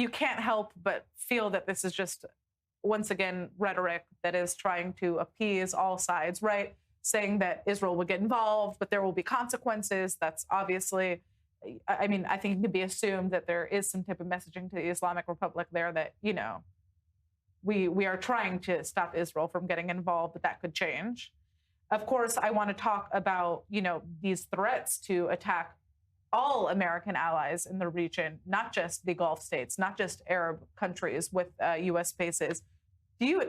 you can't help but feel that this is just, once again, rhetoric that is trying to appease all sides, right? Saying that Israel will get involved, but there will be consequences. That's obviously, I mean, I think it can be assumed that there is some type of messaging to the Islamic Republic there that, you know, we are trying to stop Israel from getting involved, but that could change. Of course, I want to talk about, you know, these threats to attack all American allies in the region, not just the Gulf states, not just Arab countries with U.S. bases. Do you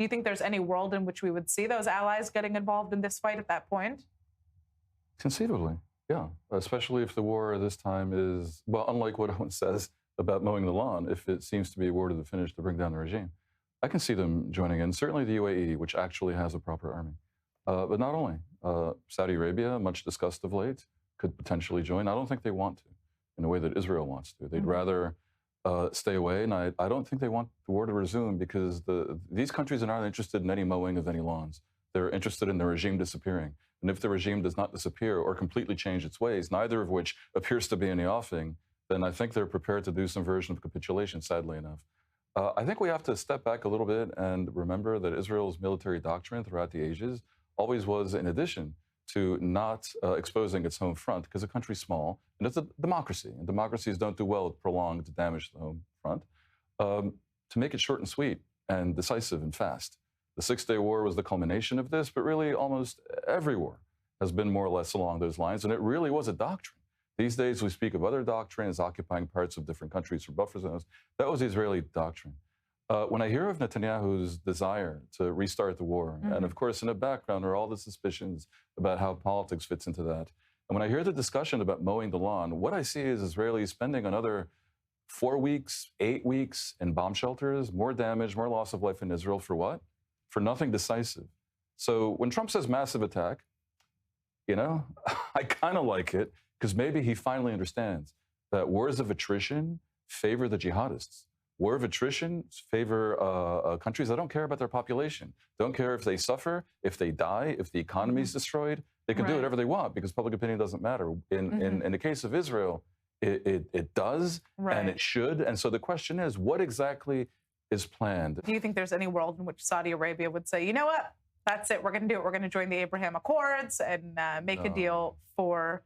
think there's any world in which we would see those allies getting involved in this fight at that point? Conceivably, yeah. Especially if the war this time is, well, unlike what Owen says about mowing the lawn, if it seems to be a war to the finish to bring down the regime. I can see them joining in, certainly the UAE, which actually has a proper army. But not only. Saudi Arabia, much discussed of late, could potentially join. I don't think they want to in a way that Israel wants to. They'd rather stay away, and I don't think they want the war to resume because these countries are not interested in any mowing of any lawns. They're interested in the regime disappearing. And if the regime does not disappear or completely change its ways, neither of which appears to be in the offing, then I think they're prepared to do some version of capitulation, sadly enough. I think we have to step back a little bit and remember that Israel's military doctrine throughout the ages always was, in addition to not exposing its home front, because the country's small, and it's a democracy, and democracies don't do well with prolonged damage to the home front, to make it short and sweet and decisive and fast. The Six-Day War was the culmination of this, but really almost every war has been more or less along those lines, and it really was a doctrine. These days we speak of other doctrines occupying parts of different countries for buffer zones. That was the Israeli doctrine. When I hear of Netanyahu's desire to restart the war, and of course in the background are all the suspicions about how politics fits into that, and when I hear the discussion about mowing the lawn, what I see is Israelis spending another 4 weeks, 8 weeks in bomb shelters, more damage, more loss of life in Israel for what? For nothing decisive. So when Trump says massive attack, you know, I kind of like it because maybe he finally understands that wars of attrition favor the jihadists. War of attrition favor countries that don't care about their population, don't care if they suffer, if they die, if the economy is destroyed. They can do whatever they want because public opinion doesn't matter. In the case of Israel, it does and it should. And so the question is, what exactly is planned? Do you think there's any world in which Saudi Arabia would say, you know what, that's it, we're going to do it. We're going to join the Abraham Accords and make a deal for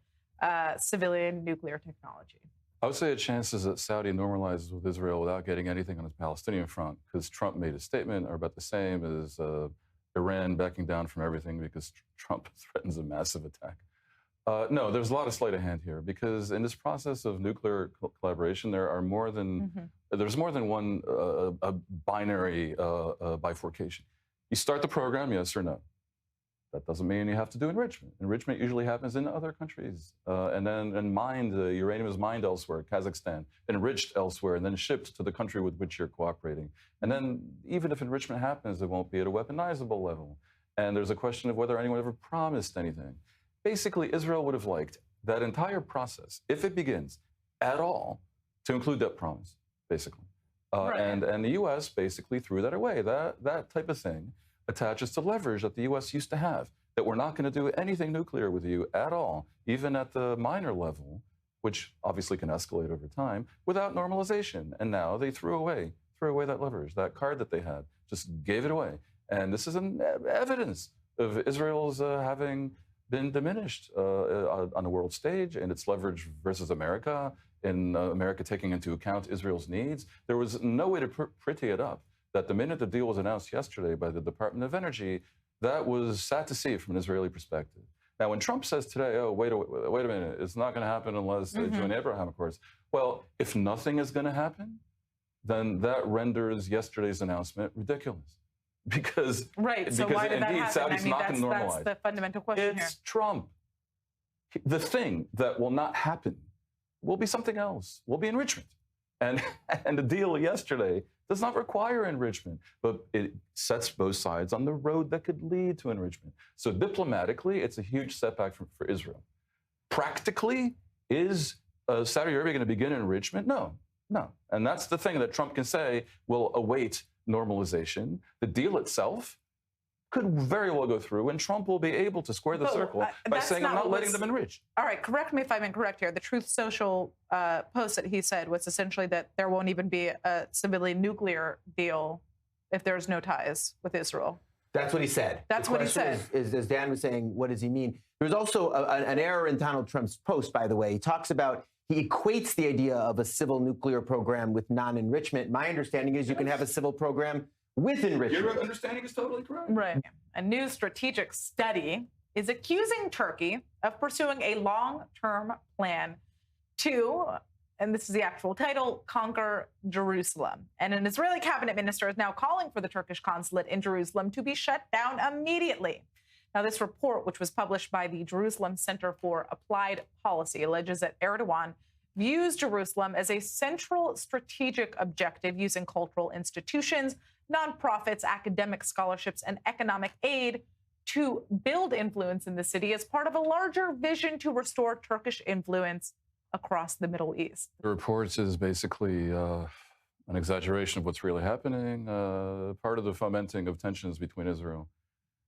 civilian nuclear technology? I would say the chances that Saudi normalizes with Israel without getting anything on the Palestinian front, because Trump made a statement, are about the same as Iran backing down from everything because Trump threatens a massive attack. No, there's a lot of sleight of hand here because in this process of nuclear collaboration, there are more than there's more than one binary bifurcation. You start the program, yes or no. That doesn't mean you have to do enrichment. Enrichment usually happens in other countries. And then uranium is mined elsewhere, Kazakhstan, enriched elsewhere, and then shipped to the country with which you're cooperating. And then even if enrichment happens, it won't be at a weaponizable level. And there's a question of whether anyone ever promised anything. Basically, Israel would have liked that entire process, if it begins at all, to include that promise, basically. And the U.S. basically threw that away. That type of thing attaches to leverage that the U.S. used to have, that we're not going to do anything nuclear with you at all, even at the minor level, which obviously can escalate over time, without normalization. And now they threw away that leverage, that card that they had, just gave it away. And this is an evidence of Israel's having been diminished on the world stage and its leverage versus America, in America taking into account Israel's needs. There was no way to pretty it up. That the minute the deal was announced yesterday by the Department of Energy, that was sad to see from an Israeli perspective. Now, when Trump says today, oh, wait a minute, it's not going to happen unless they join the Abraham Accords. Well, if nothing is going to happen, then that renders yesterday's announcement ridiculous. Because, so why did that happen? Saudi's not going to normalize. That's the fundamental question here. It's Trump. The thing that will not happen will be something else, will be enrichment. And the deal yesterday does not require enrichment, but it sets both sides on the road that could lead to enrichment. So diplomatically, it's a huge setback for Israel. Practically, is Saudi Arabia going to begin enrichment? No. And that's the thing that Trump can say will await normalization. The deal itself, could very well go through, and Trump will be able to square the circle by saying, I'm not letting them enrich. All right, correct me if I'm incorrect here. The Truth Social post that he said was essentially that there won't even be a civilian nuclear deal if there's no ties with Israel. That's what he said. That's what he said. Is, as Dan was saying, what does he mean? There's also an error in Donald Trump's post, by the way. He talks about, he equates the idea of a civil nuclear program with non-enrichment. My understanding is you can have a civil program with enrichment. Your understanding is totally correct. Right. A new strategic study is accusing Turkey of pursuing a long-term plan to, and this is the actual title, conquer Jerusalem. And an Israeli cabinet minister is now calling for the Turkish consulate in Jerusalem to be shut down immediately. Now, this report, which was published by the Jerusalem Center for Applied Policy, alleges that Erdogan views Jerusalem as a central strategic objective using cultural institutions, nonprofits, academic scholarships, and economic aid to build influence in the city as part of a larger vision to restore Turkish influence across the Middle East. The reports is basically an exaggeration of what's really happening, part of the fomenting of tensions between Israel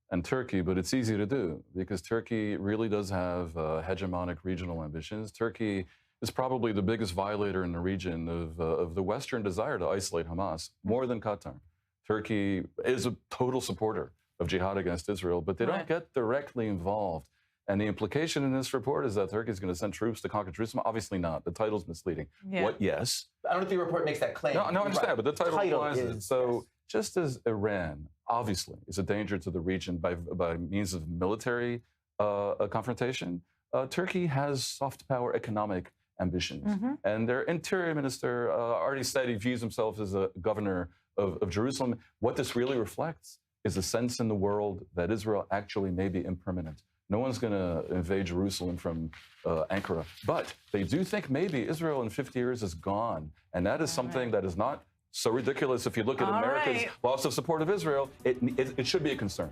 and Turkey, but it's easy to do because Turkey really does have hegemonic regional ambitions. Turkey is probably the biggest violator in the region of the Western desire to isolate Hamas, more than Qatar. Turkey is a total supporter of jihad against Israel, but they don't get directly involved. And the implication in this report is that Turkey is going to send troops to conquer Jerusalem. Obviously not. The title's misleading. Yeah. What? Yes. I don't think the report makes that claim. No, I understand, but the title implies it. Is, So yes. just as Iran, obviously, is a danger to the region by means of military confrontation, Turkey has soft power economic ambitions. And their interior minister already said he views himself as a governor of Jerusalem. What this really reflects is a sense in the world that Israel actually may be impermanent. No one's going to invade Jerusalem from Ankara. But they do think maybe Israel in 50 years is gone. And that is something that is not so ridiculous if you look at America's loss of support of Israel. It should be a concern.